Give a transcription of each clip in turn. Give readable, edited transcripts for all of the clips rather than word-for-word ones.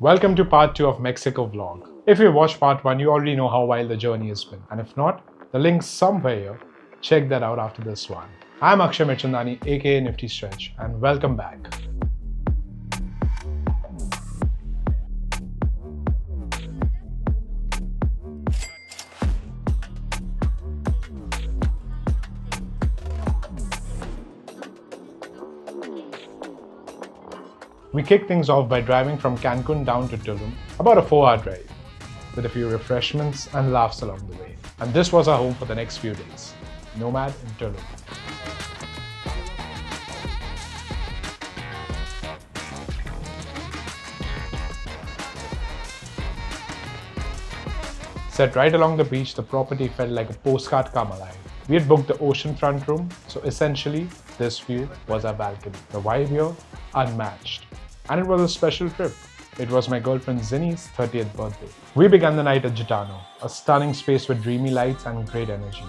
Welcome to part 2 of Mexico vlog. If you watched part 1, you already know how wild the journey has been. And if not, the link's somewhere here. Check that out after this one. I'm Akshay Mirchandani, aka Nifty Stretch, and welcome back. We kick things off by driving from Cancun down to Tulum, about a 4-hour drive, with a few refreshments and laughs along the way. And this was our home for the next few days, Nomade Tulum. Set right along the beach, the property felt like a postcard come alive. We had booked the oceanfront room, so essentially, this view was our balcony. The vibe here, unmatched. And it was a special trip. It was my girlfriend Zinie's 30th birthday. We began the night at Gitano, a stunning space with dreamy lights and great energy.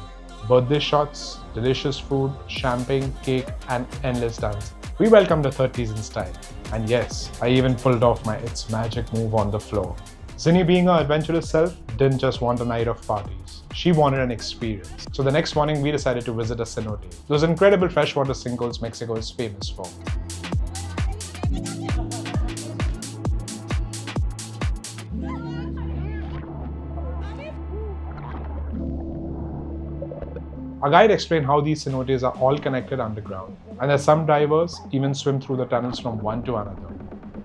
Birthday shots, delicious food, champagne, cake, and endless dancing. We welcomed the 30s in style. And yes, I even pulled off my It's Magic move on the floor. Zinie, being her adventurous self, didn't just want a night of parties. She wanted an experience. So the next morning, we decided to visit a cenote, those incredible freshwater sinkholes Mexico is famous for. Our guide explained how these cenotes are all connected underground, and that some divers even swim through the tunnels from one to another.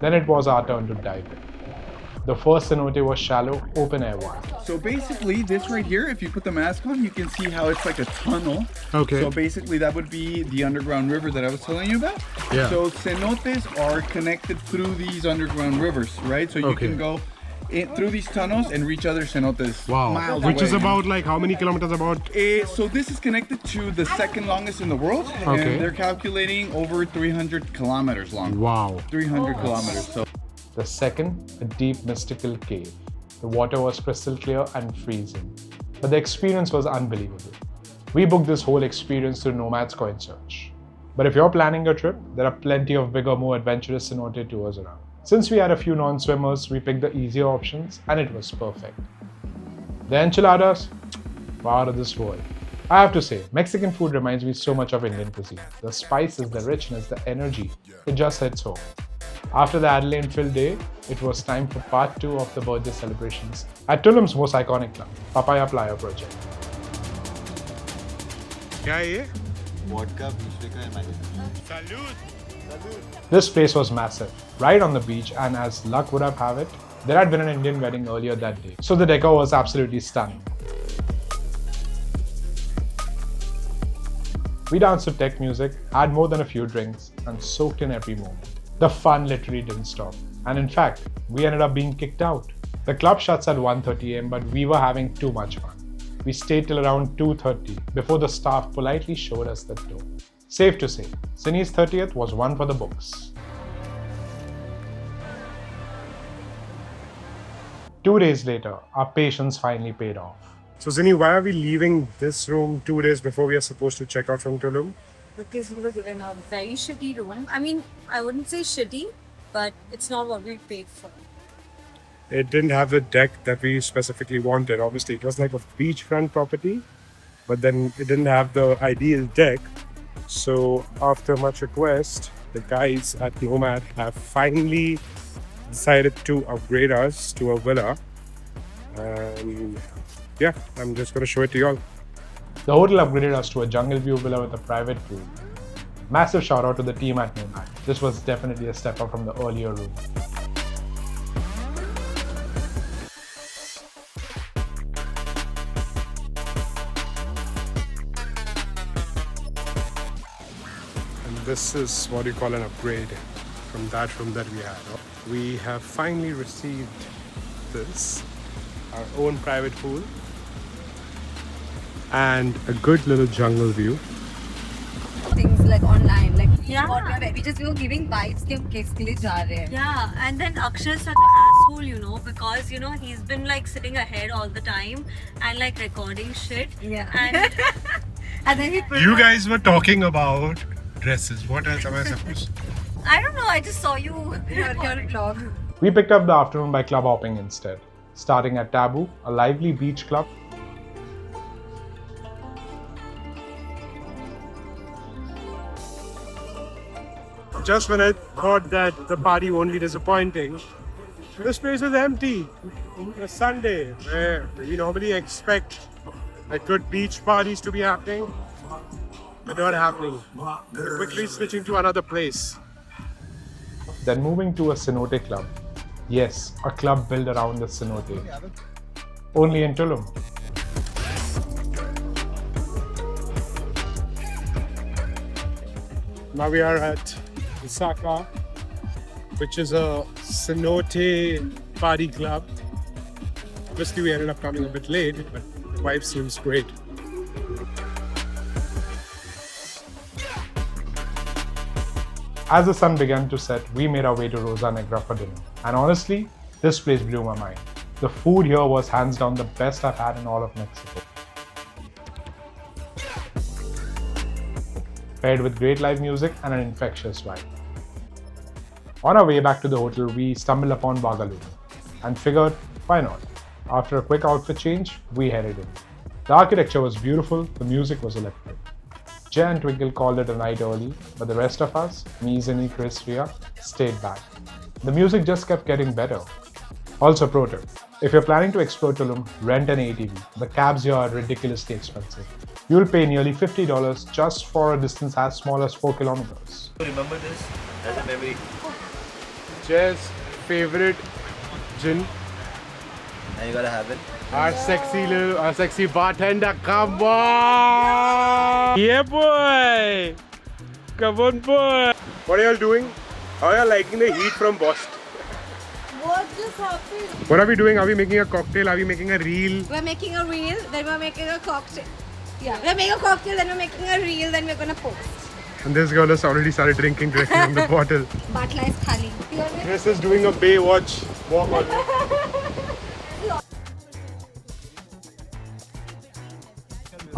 Then it was our turn to dive in. The first cenote was shallow, open-air one. So basically, this right here, if you put the mask on, you can see how it's like a tunnel. Okay. So basically, that would be the underground river that I was telling you about. Yeah. So cenotes are connected through these underground rivers, right? So you can go through these tunnels and reach other cenotes miles Which away. is about like how many kilometers about? So this is connected to the second longest in the world. Okay. And they're calculating over 300 kilometers long. Wow. 300 kilometers. So The second, a deep mystical cave. The water was crystal clear and freezing, but the experience was unbelievable. We booked this whole experience through Nomad's Coin Search. But if you're planning your trip, there are plenty of bigger, more adventurous cenote tours around. Since we had a few non-swimmers, we picked the easier options and it was perfect. The enchiladas were out of this world. I have to say, Mexican food reminds me so much of Indian cuisine. The spices, the richness, the energy, it just hits home. After the adrenaline-filled day, it was time for part 2 of the birthday celebrations at Tulum's most iconic club, Papaya Playa Project. क्या है ये? Vodka दूसरे का है This place was massive, right on the beach, and as luck would have it, there had been an Indian wedding earlier that day, so the decor was absolutely stunning. We danced to tech music, had more than a few drinks, and soaked in every moment. The fun literally didn't stop, and in fact, we ended up being kicked out. The club shuts at 1:30 am, but we were having too much fun. We stayed till around 2:30 before the staff politely showed us the door. Safe to say, Zinie's 30th was one for the books. 2 days later, our patience finally paid off. So Zinie, why are we leaving this room 2 days before we are supposed to check out from Tulum? Because we were given a very shitty room. I mean, I wouldn't say shitty, but it's not what we paid for. It didn't have the deck that we specifically wanted. Obviously, it was like a beachfront property, but then it didn't have the ideal deck. So after much request, the guys at Nomad have finally decided to upgrade us to a villa. And yeah, I'm just going to show it to you all. The hotel upgraded us to a jungle view villa with a private pool. Massive shout out to the team at Nomad. This was definitely a step up from the earlier room. And this is what you call an upgrade from that room that we had. We have finally received this, our own private pool, and a good little jungle view. Things like online, like Yeah. we were giving vibes कि हम किस के लिए जा रहे हैं. Yeah, and then Akshay is such an asshole, because he's been like sitting ahead all the time and like recording shit. Yeah. And And then we put You guys were talking about dresses. What else am I supposed? I don't know, I just saw you on your vlog. We picked up the afternoon by club hopping instead, starting at Taboo, a lively beach club. Just when I thought that the party won't be disappointing, this place is empty. It's Sunday, where we normally expect like good beach parties to be happening. They're not happening. We're quickly switching to another place. Then moving to a cenote club. Yes, a club built around the cenote. Only in Tulum. Now we are at Osaka, which is a cenote party club. Obviously, we ended up coming a bit late, but the vibe seems great. As the sun began to set, we made our way to Rosa Negra for dinner. And honestly, this place blew my mind. The food here was hands down the best I've had in all of Mexico. Paired with great live music and an infectious vibe. On our way back to the hotel, we stumbled upon Vagalume and figured, why not? After a quick outfit change, we headed in. The architecture was beautiful, the music was electric. Jay and Twinkle called it a night early, but the rest of us, me, Zinie, Chris, Ria, stayed back. The music just kept getting better. Also, pro tip, if you're planning to explore Tulum, rent an ATV. The cabs here are ridiculously expensive. You'll pay nearly $50 just for a distance as small as 4 kilometers. Remember this as a memory. Jay's favorite gin. And you gotta have it. Our sexy bartender, come on! Yeah, boy! Come on, boy! What are y'all doing? How are y'all liking the heat from Boston? What just happened? What are we doing? Are we making a cocktail? Are we making a reel? We're making a reel, then we're making a cocktail. Yeah, we're making a cocktail, then we're making a reel, then we're gonna post. And this girl has already started drinking directly from the bottle. Nightlife thali. Chris is doing a Baywatch walk on.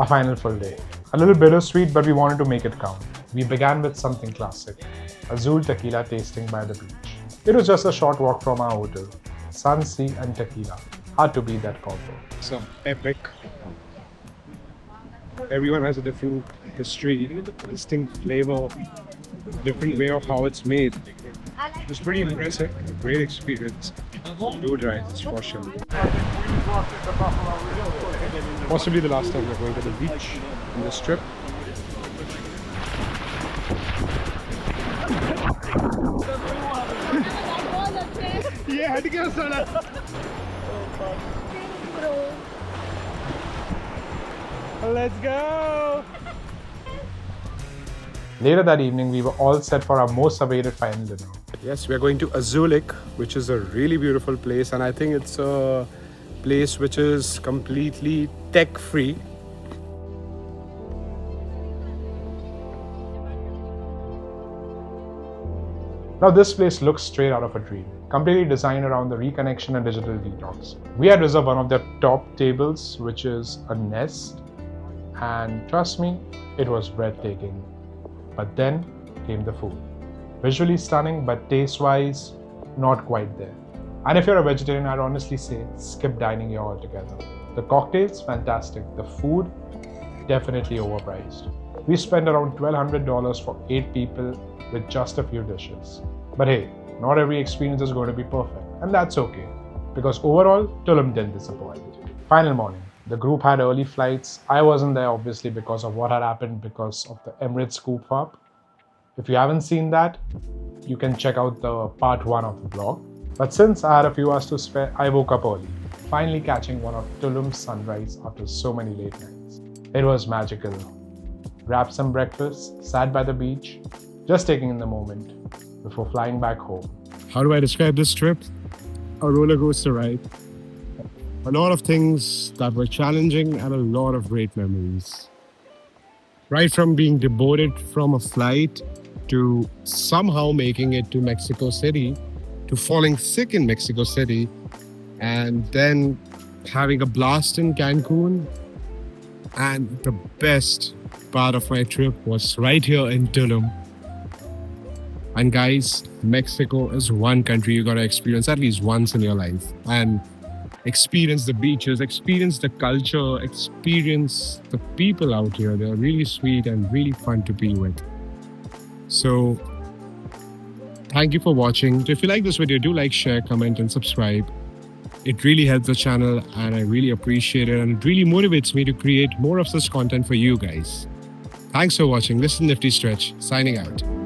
A final full day. A little bittersweet, but we wanted to make it count. We began with something classic, Azul tequila tasting by the beach. It was just a short walk from our hotel. Sun, sea and tequila. Hard to beat that combo. Some epic. Everyone has a different history, distinct flavor, different way of how it's made. It was pretty impressive, a great experience. Do try this for sure. Possibly the last time we're going to the beach on this trip. Yeah, I think I saw that. Let's go! Later that evening, we were all set for our most awaited final dinner. Yes, we are going to Azulik, which is a really beautiful place, and I think it's a place which is completely tech-free. Now this place looks straight out of a dream, completely designed around the reconnection and digital detox. We had reserved one of their top tables, which is a nest, and trust me, it was breathtaking. But then came the food. Visually stunning, but taste-wise, not quite there. And if you're a vegetarian, I'd honestly say skip dining here altogether. The cocktails, fantastic. The food, definitely overpriced. We spent around $1,200 for 8 people with just a few dishes. But hey, not every experience is going to be perfect, and that's okay, because overall, Tulum didn't disappoint. Final morning. The group had early flights. I wasn't there obviously because of what had happened because of the Emirates scoop up. If you haven't seen that, you can check out the part 1 of the vlog. But since I had a few hours to spare, I woke up early, finally catching one of Tulum's sunrise after so many late nights. It was magical. Grabbed some breakfast, sat by the beach, just taking in the moment before flying back home. How do I describe this trip? A roller coaster ride. A lot of things that were challenging and a lot of great memories. Right from being deported from a flight to somehow making it to Mexico City, to falling sick in Mexico City, and then having a blast in Cancun. And the best part of my trip was right here in Tulum. And guys, Mexico is one country you gotta experience at least once in your life. And experience the beaches, experience the culture, experience the people out here. They're really sweet and really fun to be with. So, thank you for watching. If you like this video, do like, share, comment, and subscribe. It really helps the channel and I really appreciate it, and it really motivates me to create more of this content for you guys. Thanks for watching. This is Nifty Stretch, signing out.